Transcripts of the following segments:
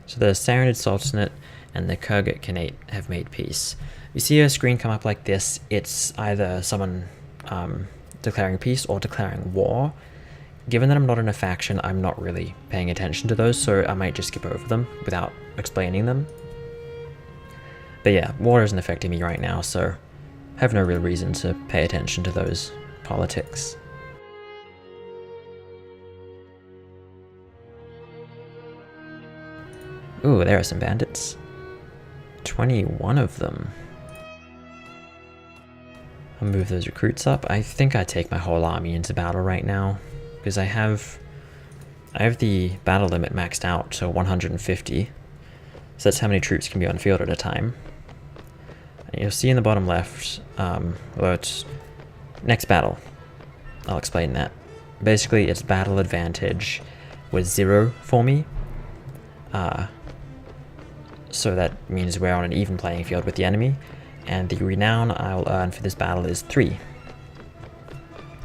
So the Saranid Sultanate and the Kurgat Khanate have made peace. You see a screen come up like this, it's either someone declaring peace or declaring war. Given that I'm not in a faction, I'm not really paying attention to those, so I might just skip over them without explaining them. But yeah, war isn't affecting me right now, so I have no real reason to pay attention to those politics. Ooh, there are some bandits. 21 of them. I'll move those recruits up. I think I take my whole army into battle right now, because I have the battle limit maxed out to 150. So that's how many troops can be on field at a time. And you'll see in the bottom left, well, it's next battle. I'll explain that. Basically, it's battle advantage with 0 for me. So that means we're on an even playing field with the enemy. And the renown I'll earn for this battle is 3.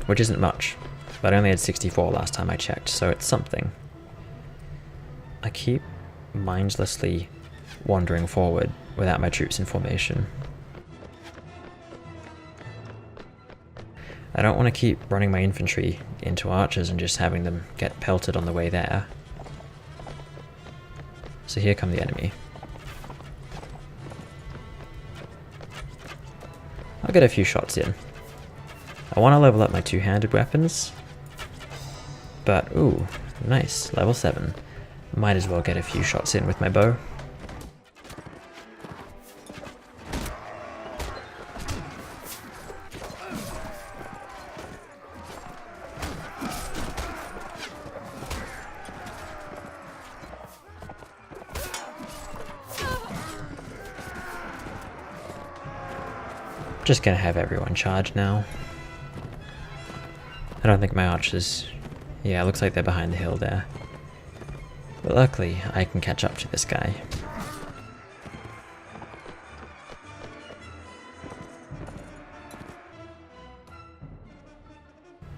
Which isn't much. But I only had 64 last time I checked, so it's something. I keep mindlessly wandering forward without my troops in formation. I don't want to keep running my infantry into archers and just having them get pelted on the way there. So here come the enemy. I'll get a few shots in. I want to level up my two-handed weapons. But, ooh, nice, level 7. Might as well get a few shots in with my bow. Just gonna have everyone charge now. I don't think my archers... Yeah, it looks like they're behind the hill there. But luckily, I can catch up to this guy.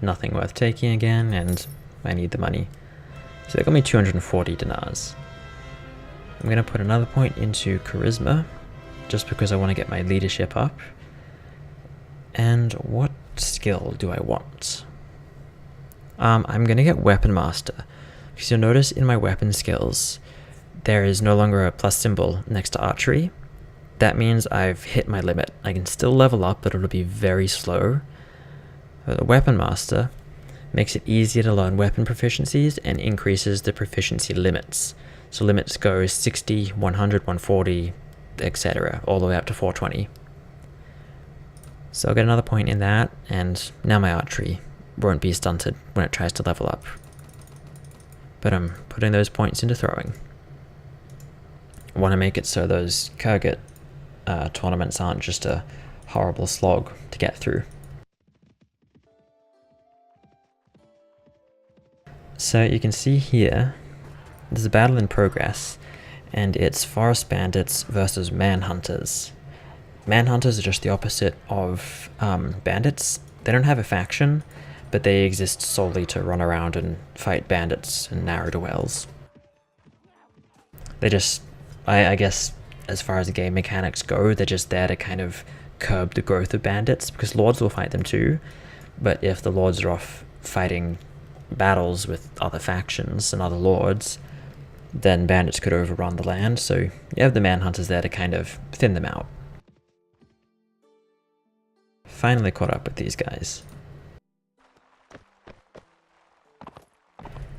Nothing worth taking again, and I need the money. So they got me 240 dinars. I'm gonna put another point into charisma, just because I want to get my leadership up. And what skill do I want? I'm gonna get Weapon Master, because you'll notice in my weapon skills, there is no longer a plus symbol next to archery. That means I've hit my limit. I can still level up, but it'll be very slow. The Weapon Master makes it easier to learn weapon proficiencies and increases the proficiency limits. So limits go 60, 100, 140, etc., all the way up to 420. So I'll get another point in that, and now my archery won't be stunted when it tries to level up. But I'm putting those points into throwing. I want to make it so those Kurgat tournaments aren't just a horrible slog to get through. So you can see here, there's a battle in progress, and it's Forest Bandits versus Manhunters. Manhunters are just the opposite of bandits. They don't have a faction, but they exist solely to run around and fight bandits and ne'er-do-wells. They just, I guess, as far as the game mechanics go, they're just there to kind of curb the growth of bandits, because lords will fight them too, but if the lords are off fighting battles with other factions and other lords, then bandits could overrun the land, so you have the Manhunters there to kind of thin them out. Finally caught up with these guys.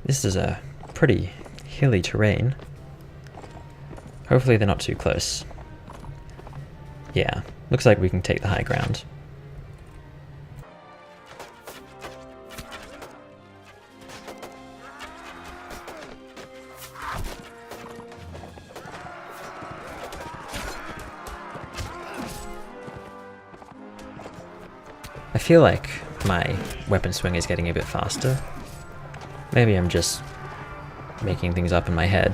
This is a pretty hilly terrain. Hopefully they're not too close. Yeah, looks like we can take the high ground. I feel like my weapon swing is getting a bit faster. Maybe I'm just making things up in my head.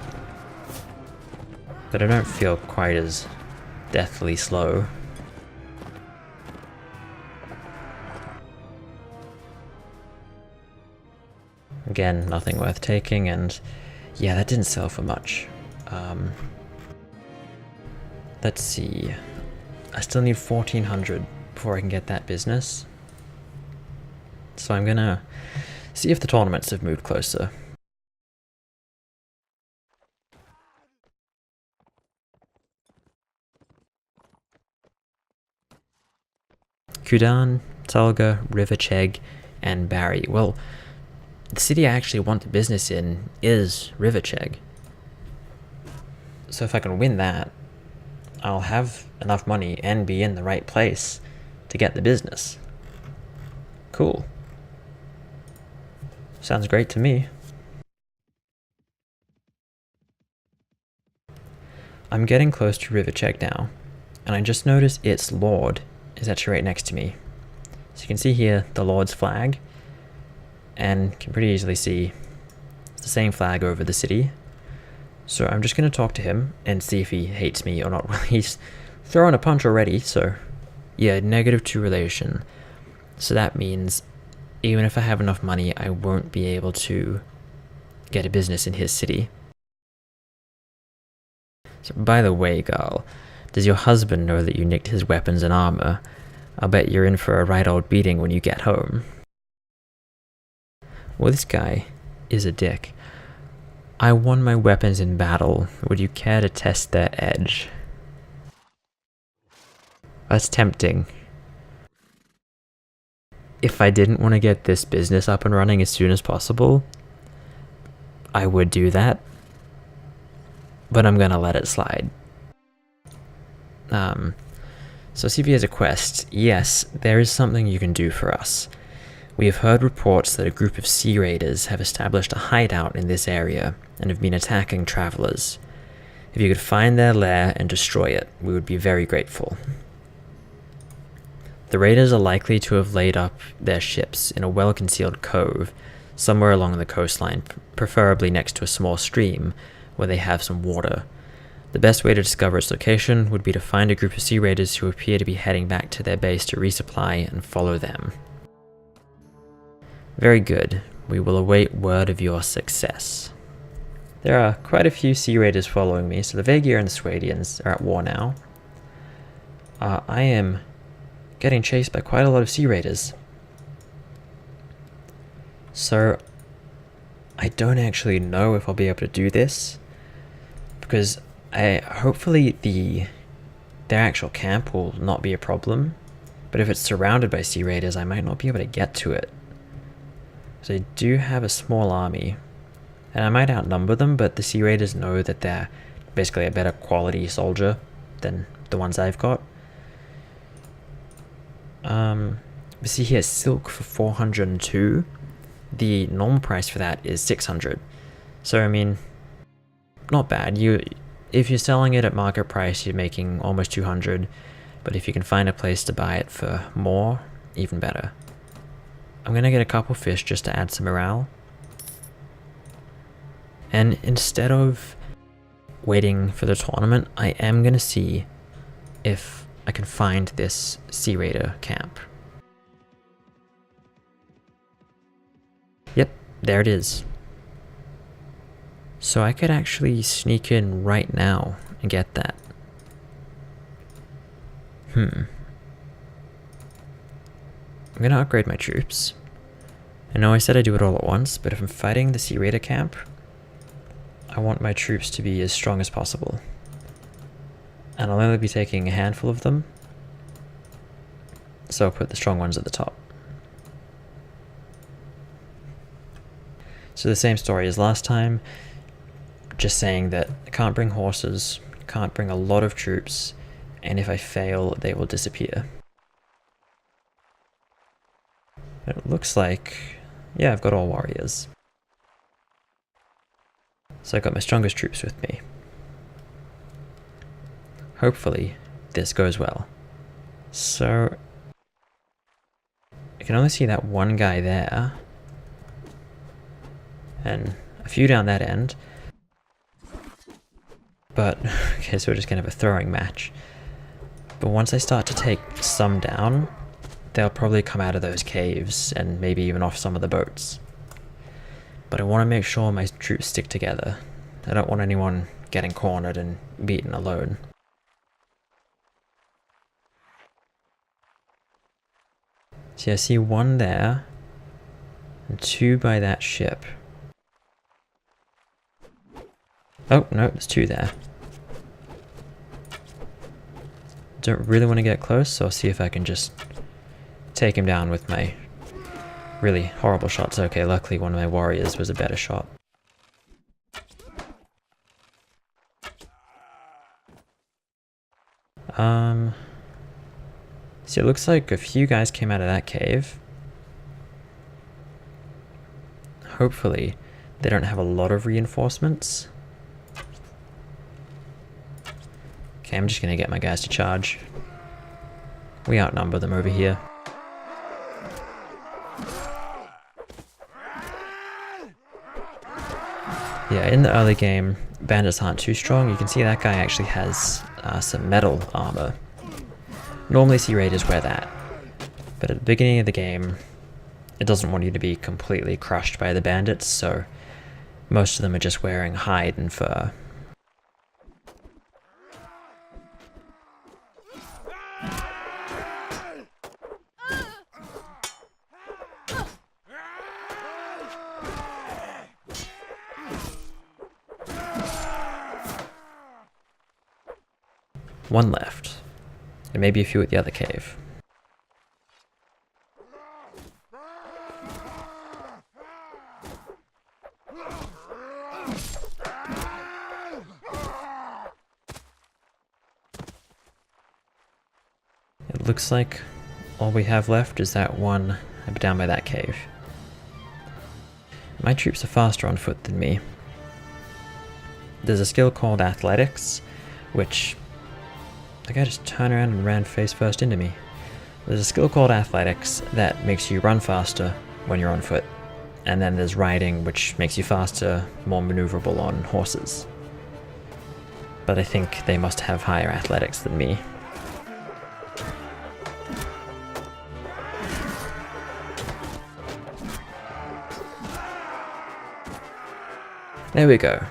But I don't feel quite as deathly slow. Again, nothing worth taking, and yeah, that didn't sell for much. Let's see. I still need 1400 before I can get that business. So I'm gonna see if the tournaments have moved closer. Kudan, Talga, Rivacheg, and Barry. Well, the city I actually want the business in is Rivacheg. So if I can win that, I'll have enough money and be in the right place to get the business. Cool. Sounds great to me. I'm getting close to Rivacheg now, and I just noticed its lord is actually right next to me. So you can see here the lord's flag, and can pretty easily see it's the same flag over the city. So I'm just going to talk to him and see if he hates me or not. Well, he's throwing a punch already, so yeah, -2 relation. So that means even if I have enough money, I won't be able to get a business in his city. So by the way, Garl, does your husband know that you nicked his weapons and armor? I'll bet you're in for a right old beating when you get home. Well, this guy is a dick. I won my weapons in battle. Would you care to test their edge? That's tempting. If I didn't want to get this business up and running as soon as possible, I would do that. But I'm gonna let it slide. So see if he has a quest. Yes, there is something you can do for us. We have heard reports that a group of sea raiders have established a hideout in this area and have been attacking travelers. If you could find their lair and destroy it, we would be very grateful. The raiders are likely to have laid up their ships in a well-concealed cove somewhere along the coastline, preferably next to a small stream where they have some water. The best way to discover its location would be to find a group of sea raiders who appear to be heading back to their base to resupply and follow them. Very good. We will await word of your success. There are quite a few sea raiders following me, so the Vaegier and the Swadians are at war now. I am getting chased by quite a lot of sea raiders. So I don't actually know if I'll be able to do this, because hopefully their actual camp will not be a problem, but if it's surrounded by sea raiders, I might not be able to get to it. So they do have a small army, and I might outnumber them, but the sea raiders know that they're basically a better quality soldier than the ones I've got. We see here silk for 402. The normal price for that is 600. So I mean, not bad. If you're selling it at market price, you're making almost 200, but if you can find a place to buy it for more, even better. I'm gonna get a couple fish just to add some morale. And instead of waiting for the tournament, I am gonna see if I can find this Sea Raider camp. Yep, there it is. So I could actually sneak in right now and get that. I'm gonna upgrade my troops. I know I said I'd do it all at once, but if I'm fighting the Sea Raider camp, I want my troops to be as strong as possible. And I'll only be taking a handful of them, so I'll put the strong ones at the top. So the same story as last time, just saying that I can't bring horses, can't bring a lot of troops, and if I fail, they will disappear. But it looks like, yeah, I've got all warriors. So I've got my strongest troops with me. Hopefully, this goes well. So, I can only see that one guy there, and a few down that end. But, okay, so we're just gonna have a throwing match. But once I start to take some down, they'll probably come out of those caves and maybe even off some of the boats. But I want to make sure my troops stick together. I don't want anyone getting cornered and beaten alone. See, I see one there, and two by that ship. Oh, no, there's two there. Don't really want to get close, so I'll see if I can just take him down with my really horrible shots. Okay, luckily one of my warriors was a better shot. So it looks like a few guys came out of that cave. Hopefully they don't have a lot of reinforcements. Okay, I'm just gonna get my guys to charge. We outnumber them over here. Yeah, in the early game, bandits aren't too strong. You can see that guy actually has some metal armor. Normally Sea Raiders wear that, but at the beginning of the game, it doesn't want you to be completely crushed by the bandits, so most of them are just wearing hide and fur. One left, and maybe a few at the other cave. It looks like all we have left is that one down by that cave. My troops are faster on foot than me. There's a skill called athletics, which the guy just turned around and ran face first into me. There's a skill called athletics that makes you run faster when you're on foot. And then there's riding, which makes you faster, more maneuverable on horses. But I think they must have higher athletics than me. There we go.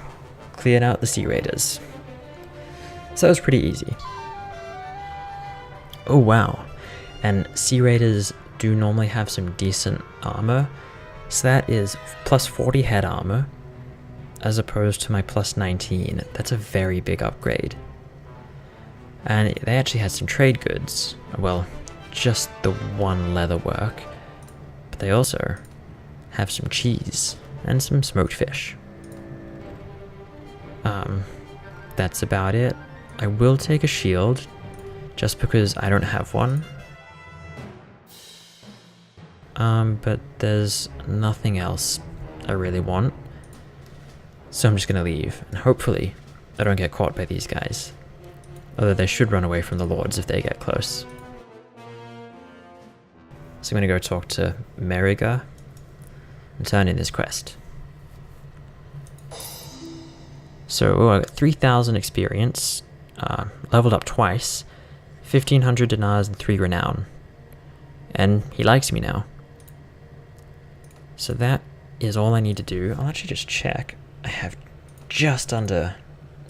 Cleared out the Sea Raiders. So that was pretty easy. Oh wow, and Sea Raiders do normally have some decent armor, so that is plus 40 head armor, as opposed to my plus 19. That's a very big upgrade. And they actually had some trade goods, well, just the one leather work, but they also have some cheese and some smoked fish. That's about it. I will take a shield, just because I don't have one. But there's nothing else I really want. So I'm just gonna leave, and hopefully I don't get caught by these guys. Although they should run away from the lords if they get close. So I'm gonna go talk to Meriga and turn in this quest. So I got 3,000 experience, leveled up twice, 1,500 dinars and 3 renown. And he likes me now. So that is all I need to do. I'll actually just check. I have just under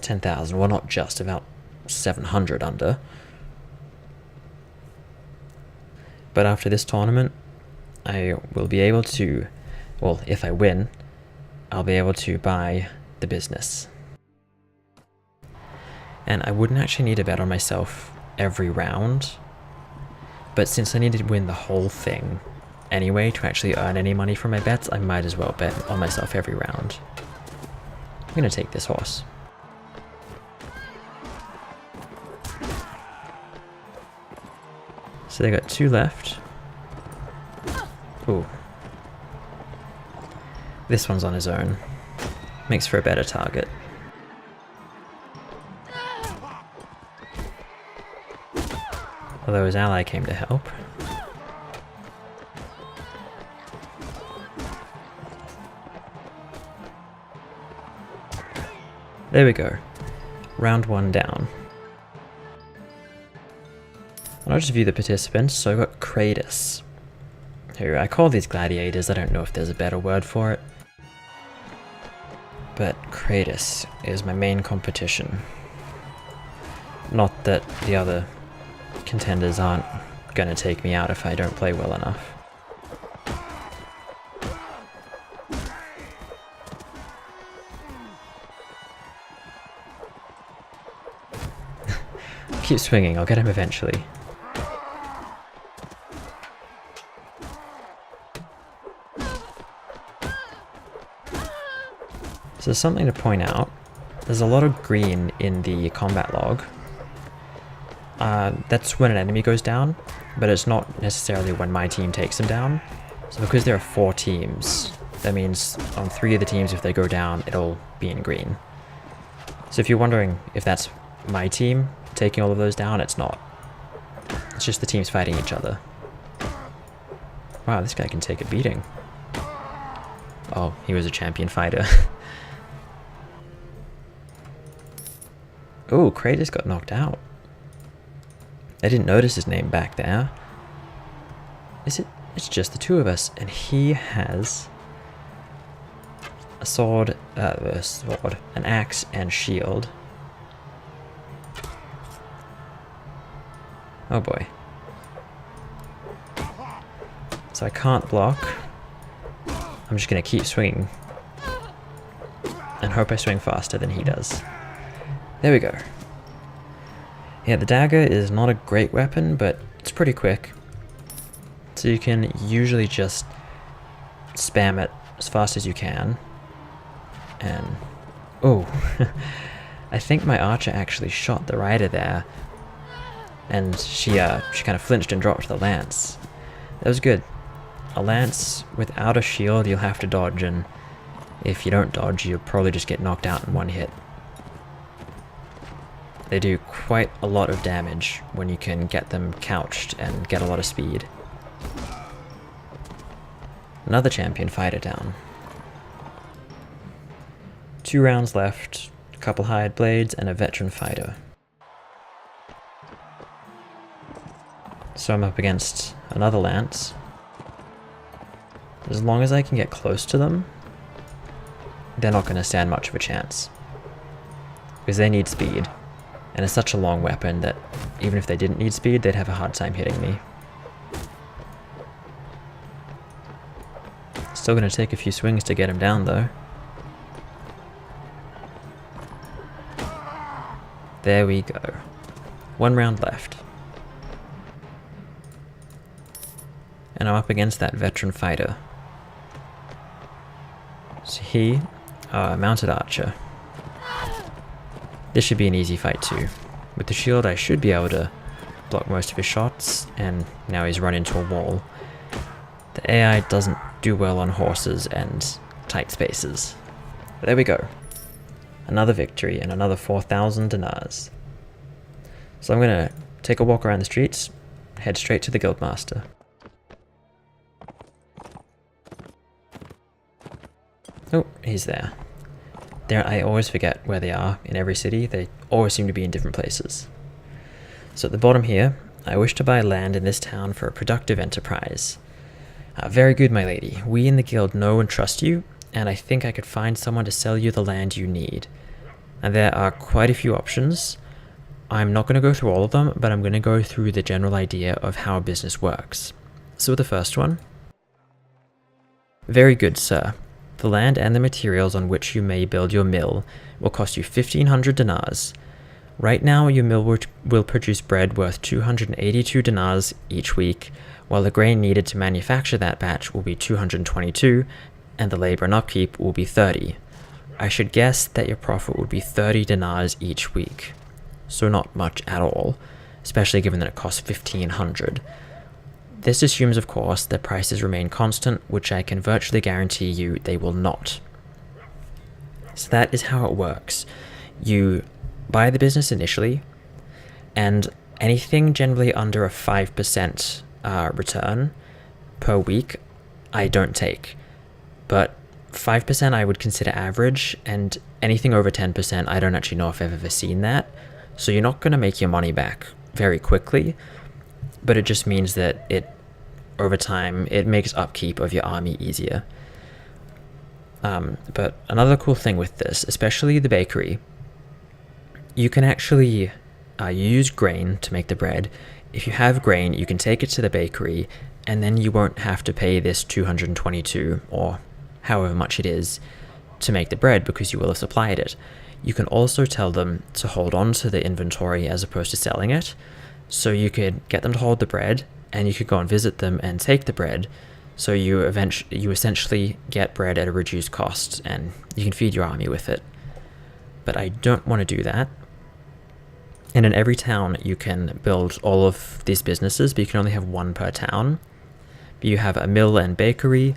10,000. Well, not just, about 700 under. But after this tournament, I will be able to, well, if I win, I'll be able to buy the business. And I wouldn't actually need to bet on myself every round, but since I need to win the whole thing anyway to actually earn any money from my bets, I might as well bet on myself every round. I'm gonna take this horse. So they got 2 left. Ooh. This one's on his own. Makes for a better target. Although his ally came to help. There we go. Round 1 down. And I'll just view the participants. So I've got Kratos, who I call these gladiators. I don't know if there's a better word for it. but Kratos is my main competition. Not that the other contenders aren't gonna take me out if I don't play well enough. Keep swinging, I'll get him eventually. So something to point out, there's a lot of green in the combat log. That's when an enemy goes down, but it's not necessarily when my team takes them down. So because there are 4 teams, that means on 3 of the teams if they go down, it'll be in green. So if you're wondering if that's my team taking all of those down, it's not. It's just the teams fighting each other. Wow, this guy can take a beating. Oh, he was a champion fighter. Oh, Kratos got knocked out. I didn't notice his name back there. Is it? It's just the 2 of us, and he has a sword, an axe, and shield. Oh boy. So I can't block. I'm just gonna keep swinging and hope I swing faster than he does. There we go. Yeah, the dagger is not a great weapon, but it's pretty quick. So you can usually just spam it as fast as you can. And, oh, I think my archer actually shot the rider there. And she kind of flinched and dropped the lance. That was good. A lance without a shield you'll have to dodge, and if you don't dodge you'll probably just get knocked out in one hit. They do quite a lot of damage when you can get them couched and get a lot of speed. Another champion fighter down. 2 rounds left, a couple hired blades, and a veteran fighter. So I'm up against another lance. As long as I can get close to them, they're not going to stand much of a chance. Because they need speed. And it's such a long weapon that even if they didn't need speed, they'd have a hard time hitting me. Still going to take a few swings to get him down though. There we go. 1 round left. And I'm up against that veteran fighter. So he, mounted archer. This should be an easy fight too. With the shield I should be able to block most of his shots, and now he's run into a wall. The AI doesn't do well on horses and tight spaces. But there we go. Another victory and another 4,000 dinars. So I'm gonna take a walk around the streets, head straight to the guildmaster. Oh, he's there. There, I always forget where they are in every city. They always seem to be in different places. So at the bottom here, I wish to buy land in this town for a productive enterprise. Very good, my lady. We in the guild know and trust you, and I think I could find someone to sell you the land you need. And there are quite a few options. I'm not going to go through all of them, but I'm going to go through the general idea of how a business works. So the first one. Very good, sir. The land and the materials on which you may build your mill will cost you 1,500 dinars. Right now, your mill will produce bread worth 282 dinars each week, while the grain needed to manufacture that batch will be 222, and the labor and upkeep will be 30. I should guess that your profit would be 30 dinars each week. So not much at all, especially given that it costs 1,500. This assumes, of course, that prices remain constant, which I can virtually guarantee you they will not. So that is how it works. You buy the business initially, and anything generally under a 5% return per week, I don't take. But 5% I would consider average, and anything over 10%, I don't actually know if I've ever seen that. So you're not going to make your money back very quickly, but it just means that over time, it makes upkeep of your army easier. But another cool thing with this, especially the bakery, you can actually use grain to make the bread. If you have grain, you can take it to the bakery, and then you won't have to pay this 222 or however much it is to make the bread, because you will have supplied it. You can also tell them to hold on to the inventory as opposed to selling it. So you could get them to hold the bread, and you could go and visit them and take the bread. So you essentially get bread at a reduced cost, and you can feed your army with it. But I don't want to do that. And in every town you can build all of these businesses, but you can only have one per town. You have a mill and bakery,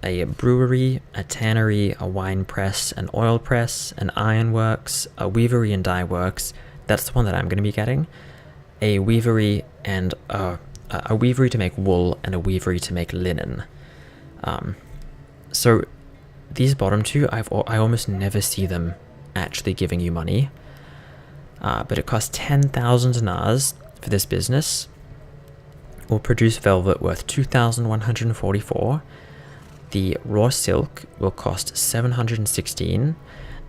a brewery, a tannery, a wine press, an oil press, an ironworks, a weavery and dye works. That's the one that I'm going to be getting. A weavery and a weavery to make wool, and a weavery to make linen. So these bottom two, I almost never see them actually giving you money. But it costs 10,000 dinars for this business. Will produce velvet worth 2,144. The raw silk will cost 716.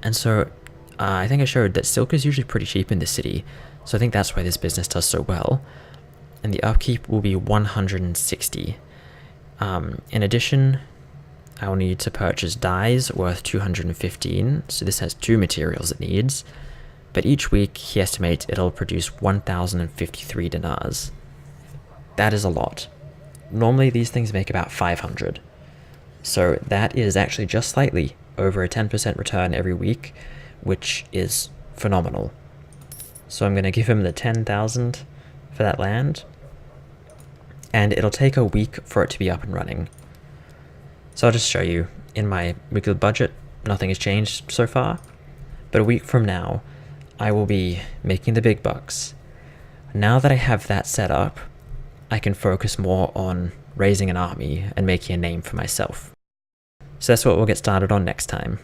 And so I think I showed that silk is usually pretty cheap in this city. So I think that's why this business does so well. And the upkeep will be 160. In addition, I will need to purchase dyes worth 215. So this has 2 materials it needs. But each week he estimates it'll produce 1,053 dinars. That is a lot. Normally these things make about 500. So that is actually just slightly over a 10% return every week, which is phenomenal. So I'm going to give him the 10,000 for that land, and it'll take a week for it to be up and running. So I'll just show you, in my weekly budget, nothing has changed so far, but a week from now, I will be making the big bucks. Now that I have that set up, I can focus more on raising an army and making a name for myself. So that's what we'll get started on next time.